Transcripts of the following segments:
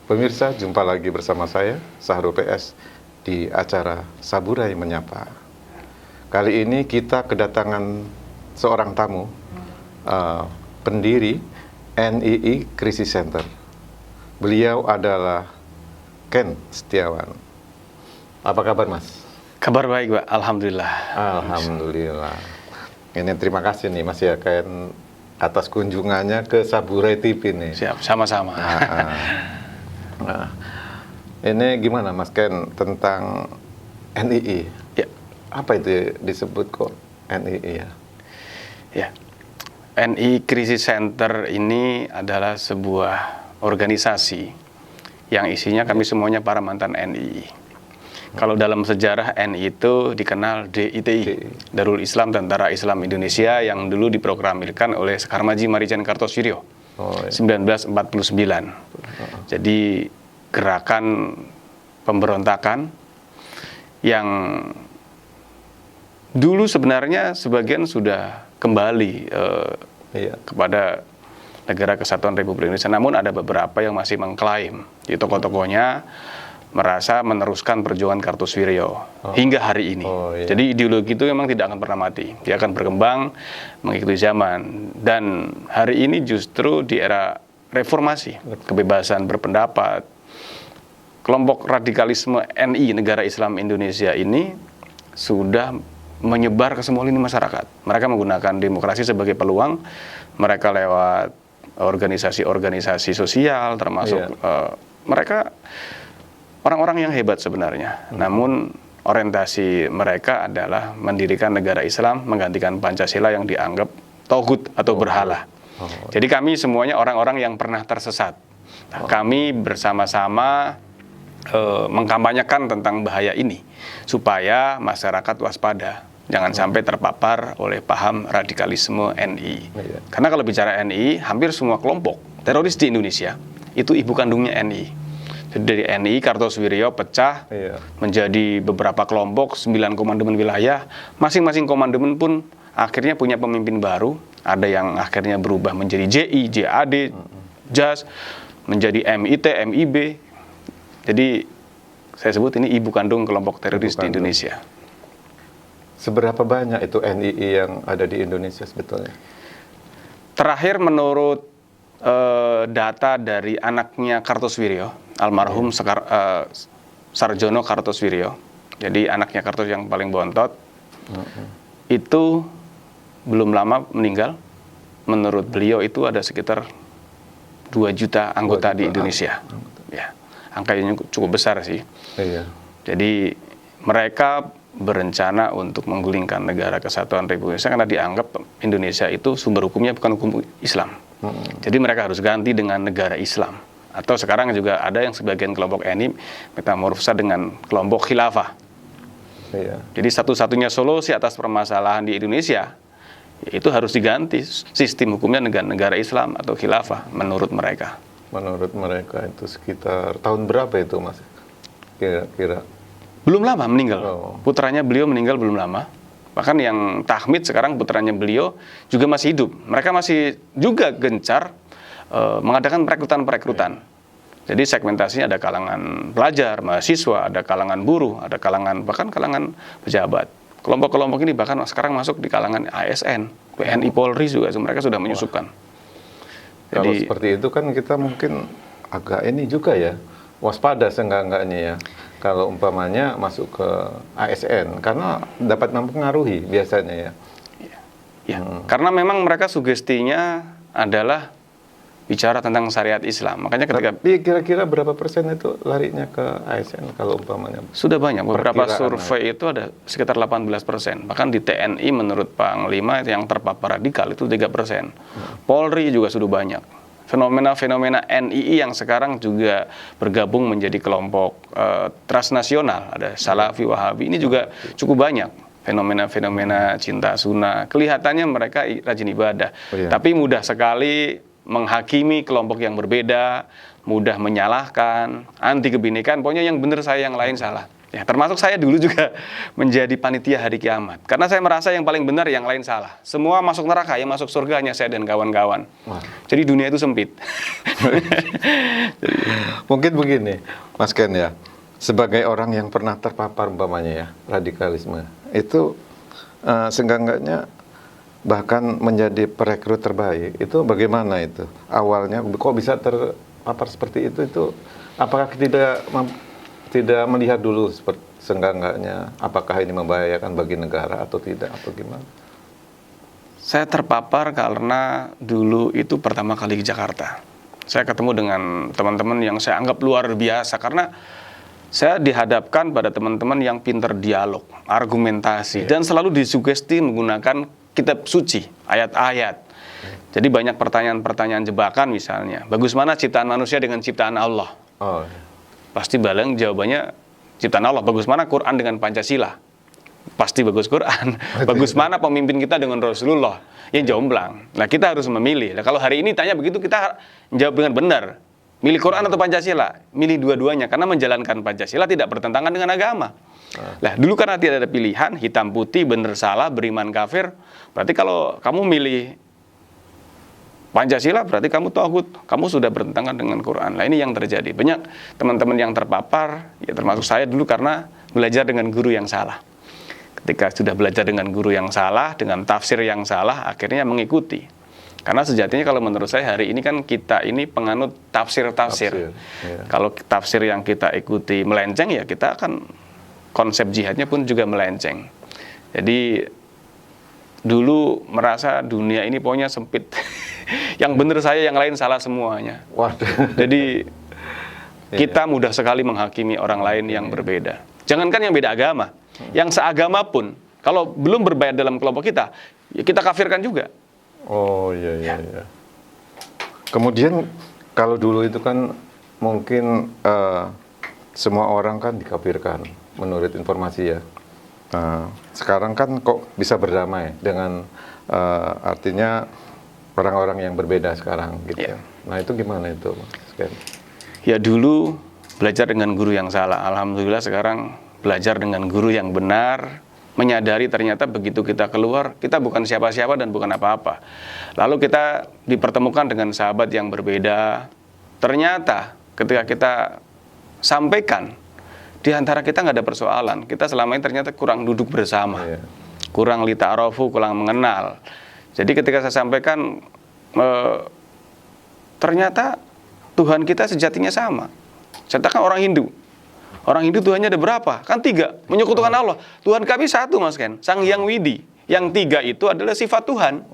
Pemirsa, jumpa lagi bersama saya, Sahrul PS, di acara Saburai Menyapa. Kali ini kita kedatangan seorang tamu, pendiri NII Crisis Center. Beliau adalah Ken Setiawan. Apa kabar, Mas? Kabar baik, Pak. Alhamdulillah. Alhamdulillah. Ini terima kasih nih, Mas ya, Ken, atas kunjungannya ke Saburai TV nih. Siap, sama-sama. Nah, ini gimana Mas Ken tentang NII? Ya. Apa itu disebut kok NII ya? Ya, NII Crisis Center ini adalah sebuah organisasi yang isinya kami semuanya para mantan NII. Kalau dalam sejarah NII itu dikenal DITI, Darul Islam Tentara Islam Indonesia, yang dulu diproklamirkan oleh Sekarmaji Marijan Kartosoewiryo. 1949. Jadi gerakan pemberontakan yang dulu sebenarnya sebagian sudah kembali kepada Negara Kesatuan Republik Indonesia, namun ada beberapa yang masih mengklaim. Di tokoh-tokohnya merasa meneruskan perjuangan Kartosoewiryo hingga hari ini. Jadi ideologi itu memang tidak akan pernah mati. Dia akan berkembang mengikuti zaman. Dan hari ini justru di era reformasi, kebebasan berpendapat, kelompok radikalisme NII, Negara Islam Indonesia ini sudah menyebar ke semua lini masyarakat. Mereka menggunakan demokrasi sebagai peluang. Mereka lewat organisasi-organisasi sosial, termasuk mereka orang-orang yang hebat sebenarnya. Namun orientasi mereka adalah mendirikan negara Islam, menggantikan Pancasila yang dianggap tauhid atau berhala. Jadi kami semuanya orang-orang yang pernah tersesat. Nah, kami bersama-sama mengkampanyekan tentang bahaya ini supaya masyarakat waspada, jangan sampai terpapar oleh paham radikalisme NII. Karena kalau bicara NII, hampir semua kelompok teroris di Indonesia itu ibu kandungnya NII. Jadi dari NII Kartosoewiryo pecah menjadi beberapa kelompok, 9 komandemen wilayah. Masing-masing komandemen pun akhirnya punya pemimpin baru. Ada yang akhirnya berubah menjadi JI, JAD, JAS, menjadi MIT, MIB. Jadi saya sebut ini ibu kandung kelompok teroris di Indonesia. Seberapa banyak itu NII yang ada di Indonesia sebetulnya? Terakhir menurut data dari anaknya Kartosoewiryo, almarhum Sarjono Kartosoewiryo, jadi anaknya Kartos yang paling bontot, itu belum lama meninggal. Menurut beliau itu ada sekitar 2 juta anggota di Indonesia. Ya, angkanya cukup besar sih. Jadi mereka berencana untuk menggulingkan Negara Kesatuan Republik Indonesia karena dianggap Indonesia itu sumber hukumnya bukan hukum Islam. Jadi mereka harus ganti dengan negara Islam. Atau sekarang juga ada yang sebagian kelompok NII metamorfosa dengan kelompok khilafah. Jadi satu-satunya solusi atas permasalahan di Indonesia itu harus diganti sistem hukumnya dengan negara Islam atau khilafah menurut mereka. Menurut mereka itu sekitar tahun berapa itu, Mas? Kira-kira? Belum lama meninggal. Putranya beliau meninggal belum lama. Bahkan yang Tahmid sekarang putranya beliau juga masih hidup. Mereka masih juga gencar mengadakan perekrutan. Jadi segmentasinya ada kalangan pelajar, mahasiswa, ada kalangan buruh, ada kalangan bahkan kalangan pejabat. Kelompok-kelompok ini bahkan sekarang masuk di kalangan ASN, TNI, Polri juga mereka sudah menyusupkan. Kalau seperti itu kan kita mungkin agak ini juga ya, waspada seenggak-enggaknya ya. Kalau umpamanya masuk ke ASN, karena dapat mempengaruhi biasanya ya. Karena memang mereka sugestinya adalah bicara tentang syariat Islam. Makanya ketika kira-kira berapa persen itu larinya ke ASN kalau umpamanya? Sudah banyak. Beberapa survei itu ada sekitar 18%. Bahkan di TNI menurut Panglima yang terpapar radikal itu 3%. Polri juga sudah banyak. Fenomena-fenomena NII yang sekarang juga bergabung menjadi kelompok transnasional, ada Salafi, Wahabi, ini juga cukup banyak. Fenomena-fenomena cinta sunnah, kelihatannya mereka rajin ibadah, tapi mudah sekali menghakimi kelompok yang berbeda, mudah menyalahkan, anti kebinekaan, pokoknya yang benar saya, yang lain salah. Ya, termasuk saya dulu juga menjadi panitia hari kiamat. Karena saya merasa yang paling benar, yang lain salah. Semua masuk neraka, yang masuk surga hanya saya dan kawan-kawan. Jadi dunia itu sempit. Mungkin begini, Mas Ken ya, sebagai orang yang pernah terpapar umpamanya ya, radikalisme, itu seenggak-enggaknya bahkan menjadi perekrut terbaik, itu bagaimana itu? Awalnya kok bisa terpapar seperti itu apakah tidak melihat dulu seperti seenggak-enggaknya apakah ini membahayakan bagi negara atau tidak, atau gimana? Saya terpapar karena dulu itu pertama kali di Jakarta. Saya ketemu dengan teman-teman yang saya anggap luar biasa karena saya dihadapkan pada teman-teman yang pintar dialog, argumentasi, dan selalu disugesti menggunakan kitab suci, ayat-ayat. Jadi banyak pertanyaan-pertanyaan jebakan misalnya. Bagus mana ciptaan manusia dengan ciptaan Allah? Pasti balang jawabannya ciptaan Allah. Bagus mana Quran dengan Pancasila? Pasti bagus Quran. Bagus mana pemimpin kita dengan Rasulullah? Yang jomblang. Nah, kita harus memilih. Nah, kalau hari ini tanya begitu, kita jawab dengan benar. Milih Quran atau Pancasila? Milih dua-duanya, karena menjalankan Pancasila tidak bertentangan dengan agama. Nah, dulu karena tidak ada pilihan, hitam putih, benar salah, beriman kafir. Berarti kalau kamu milih Pancasila berarti kamu tauhid, kamu sudah bertentangan dengan Quran. Nah, ini yang terjadi. Banyak teman-teman yang terpapar, ya termasuk saya dulu karena belajar dengan guru yang salah. Ketika sudah belajar dengan guru yang salah, dengan tafsir yang salah, akhirnya mengikuti. Karena sejatinya kalau menurut saya hari ini kan kita ini penganut tafsir-tafsir. Ya. Kalau tafsir yang kita ikuti melenceng, ya kita akan konsep jihadnya pun juga melenceng. Jadi dulu merasa dunia ini pokoknya sempit. Yang benar saya, yang lain salah semuanya. Waduh. Jadi kita mudah sekali menghakimi orang lain yang berbeda. Jangankan yang beda agama, yang seagama pun kalau belum berbayat dalam kelompok kita, ya kita kafirkan juga. Oh iya. Kemudian kalau dulu itu kan mungkin semua orang kan dikafirkan menurut informasi ya. Sekarang kan kok bisa berdamai dengan artinya orang-orang yang berbeda sekarang gitu. Yeah. Nah itu gimana itu, Mas Ken? Ya dulu belajar dengan guru yang salah. Alhamdulillah sekarang belajar dengan guru yang benar, menyadari ternyata begitu kita keluar, kita bukan siapa-siapa dan bukan apa-apa. Lalu kita dipertemukan dengan sahabat yang berbeda. Ternyata ketika kita sampaikan, di antara kita nggak ada persoalan. Kita selama ini ternyata kurang duduk bersama, kurang lita'arofu, kurang mengenal. Jadi ketika saya sampaikan, ternyata Tuhan kita sejatinya sama. Saya katakan orang Hindu. Orang Hindu Tuhannya ada berapa? Kan 3, menyekutukan Allah. Tuhan kami 1, Mas Ken, Sang Hyang Widi. Yang 3 itu adalah sifat Tuhan.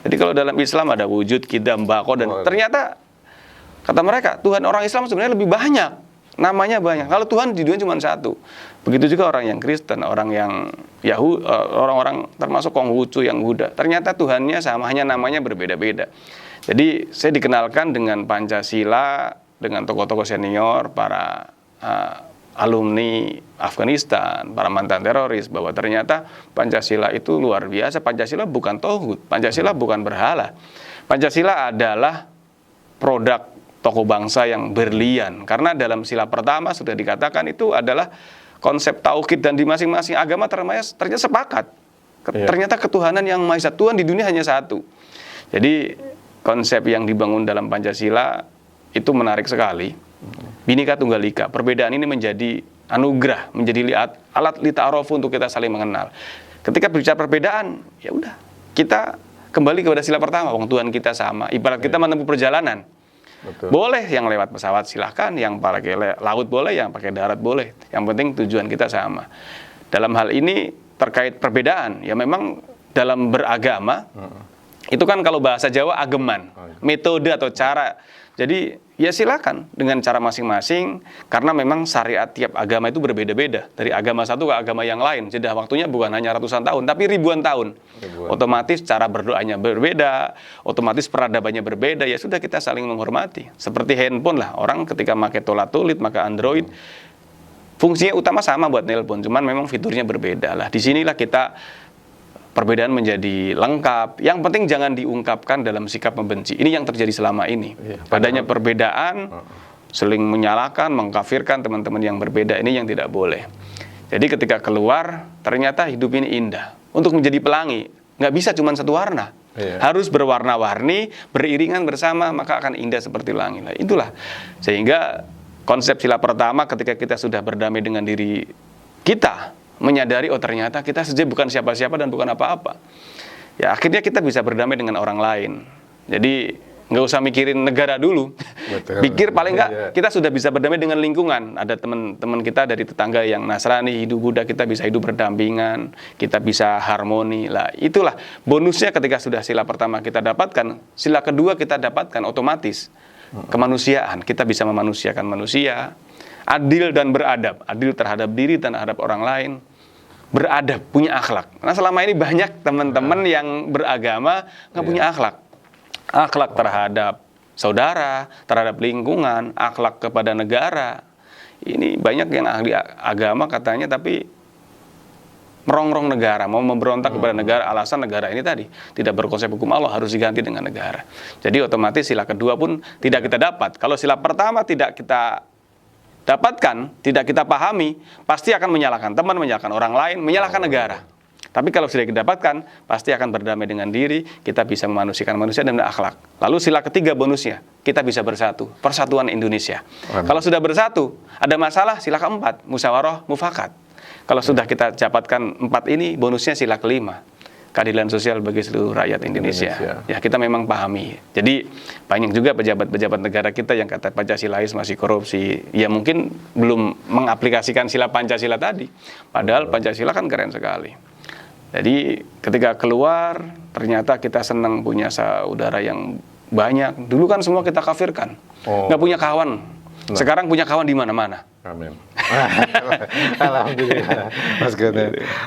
Jadi kalau dalam Islam ada wujud, kidam, bako, dan ternyata kata mereka, Tuhan orang Islam sebenarnya lebih banyak. Namanya banyak. Kalau Tuhan di dunia cuma 1. Begitu juga orang yang Kristen, orang yang Yahudi, orang-orang termasuk Konghucu yang Buddha. Ternyata Tuhannya sama, hanya namanya berbeda-beda. Jadi saya dikenalkan dengan Pancasila, dengan tokoh-tokoh senior, para alumni Afghanistan, para mantan teroris, bahwa ternyata Pancasila itu luar biasa. Pancasila bukan tauhid, Pancasila bukan berhala. Pancasila adalah produk tokoh bangsa yang berlian. Karena dalam sila pertama sudah dikatakan itu adalah konsep tauhid, dan di masing-masing agama ternyata sepakat. Ternyata ketuhanan yang Maha Esa, Tuhan di dunia hanya 1. Jadi konsep yang dibangun dalam Pancasila itu menarik sekali. Bhinneka Tunggal Ika. Perbedaan ini menjadi anugerah, menjadi alat lita'arofu untuk kita saling mengenal. Ketika berbicara perbedaan, ya udah, kita kembali kepada sila pertama. Wong Tuhan kita sama. Ibarat kita menempuh perjalanan. Betul. Boleh yang lewat pesawat silahkan, yang pakai laut boleh, yang pakai darat boleh. Yang penting tujuan kita sama. Dalam hal ini terkait perbedaan, ya memang dalam beragama, itu kan kalau bahasa Jawa ageman, metode atau cara. Jadi ya silakan dengan cara masing-masing, karena memang syariat tiap agama itu berbeda-beda. Dari agama satu ke agama yang lain, jeda waktunya bukan hanya ratusan tahun, tapi ribuan tahun. Otomatis cara berdoanya berbeda, otomatis peradabannya berbeda. Ya sudah, kita saling menghormati. Seperti handphone lah, orang ketika pakai tolat-tulit, maka Android, fungsinya utama sama buat nelpon, cuman memang fiturnya berbeda lah. Disinilah kita perbedaan menjadi lengkap. Yang penting jangan diungkapkan dalam sikap membenci. Ini yang terjadi selama ini. Adanya perbedaan, saling menyalahkan, mengkafirkan teman-teman yang berbeda, ini yang tidak boleh. Jadi ketika keluar, ternyata hidup ini indah. Untuk menjadi pelangi, nggak bisa cuma satu warna. Harus berwarna-warni, beriringan bersama, maka akan indah seperti pelangi. Nah, itulah. Sehingga konsep sila pertama ketika kita sudah berdamai dengan diri kita, menyadari, oh ternyata kita saja bukan siapa-siapa dan bukan apa-apa. Ya akhirnya kita bisa berdamai dengan orang lain. Jadi nggak usah mikirin negara dulu. Betul. Pikir paling nggak kita sudah bisa berdamai dengan lingkungan. Ada teman-teman kita dari tetangga yang Nasrani, Hindu, Buddha, kita bisa hidup berdampingan, kita bisa harmoni. Lah itulah bonusnya ketika sudah sila pertama kita dapatkan, sila kedua kita dapatkan otomatis kemanusiaan. Kita bisa memanusiakan manusia, adil dan beradab, adil terhadap diri dan terhadap orang lain. Beradab, punya akhlak. Nah selama ini banyak teman-teman yang beragama nggak punya akhlak. Akhlak terhadap saudara, terhadap lingkungan, akhlak kepada negara. Ini banyak yang ahli agama katanya tapi merongrong negara, mau memberontak kepada negara, alasan negara ini tadi tidak berkonsep hukum Allah, harus diganti dengan negara. Jadi otomatis sila kedua pun tidak kita dapat. Kalau sila pertama tidak kita dapatkan, tidak kita pahami, pasti akan menyalahkan teman, menyalahkan orang lain, menyalahkan negara. Tapi kalau sudah didapatkan, pasti akan berdamai dengan diri, kita bisa memanusiakan manusia dan akhlak. Lalu sila ketiga bonusnya, kita bisa bersatu, persatuan Indonesia. Kalau sudah bersatu, ada masalah, sila keempat, musyawarah mufakat. Kalau sudah kita dapatkan 4 ini, bonusnya sila kelima, keadilan sosial bagi seluruh rakyat Indonesia. Ya kita memang pahami. Jadi banyak juga pejabat-pejabat negara kita yang kata Pancasilais masih korupsi. Ya mungkin belum mengaplikasikan sila Pancasila tadi. Padahal Pancasila kan keren sekali. Jadi ketika keluar, ternyata kita senang punya saudara yang banyak. Dulu kan semua kita kafirkan, nggak punya kawan. Sekarang punya kawan di mana-mana. Amin. Alhamdulillah, Mas Ken.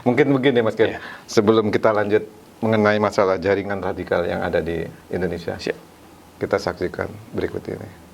Mungkin begini, Mas Ken. Sebelum kita lanjut mengenai masalah jaringan radikal yang ada di Indonesia, kita saksikan berikut ini.